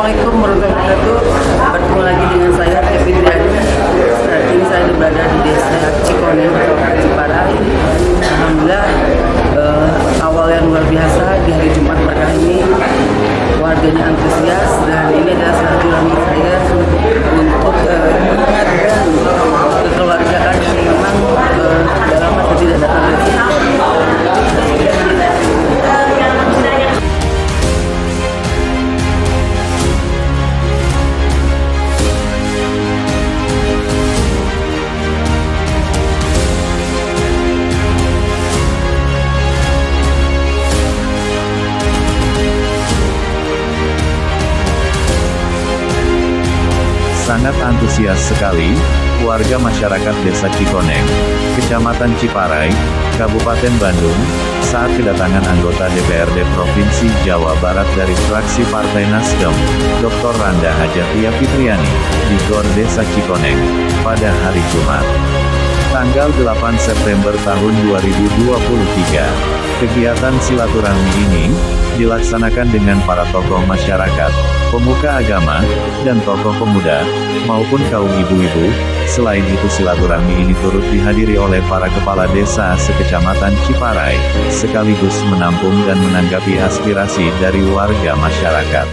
Assalamualaikum warahmatullahi wabarakatuh. Bertemu lagi dengan saya Devi Triani. Saat ini saya berada di desa Cikoneng, Kecamatan Ciparai. Alhamdulillah, awal yang luar biasa di hari Jumat berkah ini, warganya antusias dan ini adalah silaturahmi saya untuk mengingatkan kekeluargaan yang memang dalam masa tidak datang ke sini. Sangat antusias sekali, warga masyarakat Desa Cikoneng, Kecamatan Ciparai, Kabupaten Bandung, saat kedatangan anggota DPRD Provinsi Jawa Barat dari fraksi Partai Nasdem, Dr. Randa Hajatia Fitriani, di Gor Desa Cikoneng, pada hari Jumat, tanggal 8 September tahun 2023. Kegiatan silaturahmi ini dilaksanakan dengan para tokoh masyarakat, pemuka agama, dan tokoh pemuda, maupun kaum ibu-ibu. Selain itu silaturahmi ini turut dihadiri oleh para kepala desa sekecamatan Ciparai, sekaligus menampung dan menanggapi aspirasi dari warga masyarakat.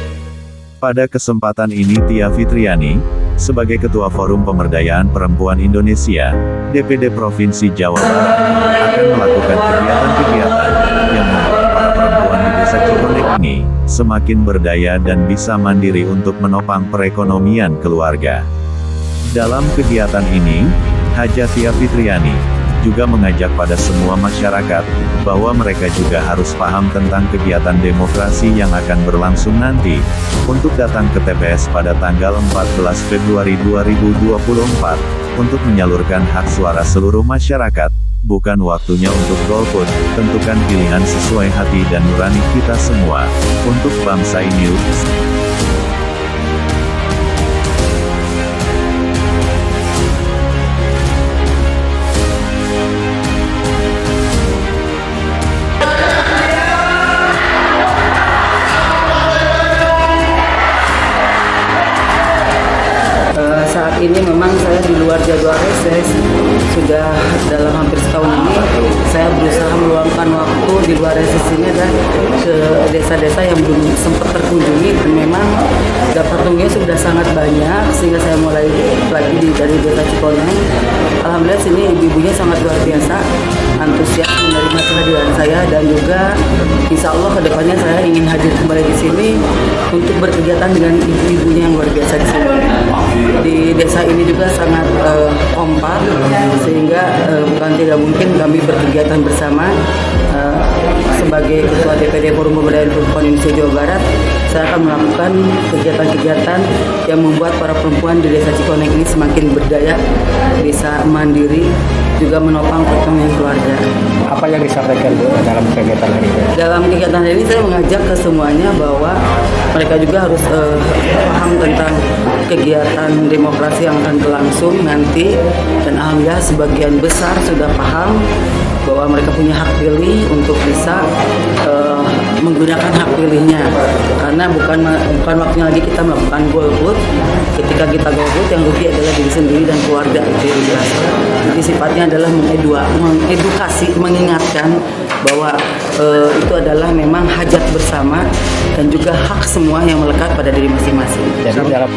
Pada kesempatan ini Tia Fitriani, sebagai Ketua Forum Pemberdayaan Perempuan Indonesia, DPD Provinsi Jawa Barat, akan melakukan kegiatan-kegiatan yang membuat para perempuan di Desa Cikoneng ini semakin berdaya dan bisa mandiri untuk menopang perekonomian keluarga. Dalam kegiatan ini, Hajatia Fitriani juga mengajak pada semua masyarakat, bahwa mereka juga harus paham tentang kegiatan demokrasi yang akan berlangsung nanti, untuk datang ke TPS pada tanggal 14 Februari 2024, untuk menyalurkan hak suara seluruh masyarakat. Bukan waktunya untuk golput, tentukan pilihan sesuai hati dan nurani kita semua, untuk bangsa ini. Saat ini memang saya di luar jadwal reses, sudah dalam hampir setahun ini saya berusaha meluangkan waktu di luar reses ini dan ke desa-desa yang belum sempat terkunjungi, dan memang dapatnya sudah sangat banyak sehingga saya mulai lagi dari desa Cikoneng. Alhamdulillah sini ibu-ibunya sangat luar biasa, antusias menerima kehadiran saya, dan juga insya Allah kedepannya saya ingin hadir kembali di sini untuk berkegiatan dengan ibu-ibunya yang luar biasa di sini. Di desa ini juga sangat kompak, sehingga bukan tidak mungkin kami berkegiatan bersama. Sebagai Ketua DPD Forum Pemberdayaan Perempuan Indonesia Jawa Barat, saya akan melakukan kegiatan-kegiatan yang membuat para perempuan di Desa Cikoneng ini semakin berdaya, bisa mandiri, juga menopang perekonomian keluarga. Apa yang disampaikan Bu dalam kegiatan hari ini? Dalam kegiatan hari ini saya mengajak ke semuanya bahwa mereka juga harus paham tentang kegiatan demokrasi yang akan berlangsung nanti, dan alhamdulillah sebagian besar sudah paham bahwa mereka punya hak pilih untuk bisa menggunakan hak pilihnya, karena bukan waktunya lagi kita melakukan golput. Ketika kita golput, yang rugi adalah diri sendiri dan keluarga, itu yang jelas. Jadi sifatnya adalah mengedukasi, mengingatkan bahwa itu adalah memang hajat bersama dan juga hak semua yang melekat pada diri masing-masing. Jadi dalam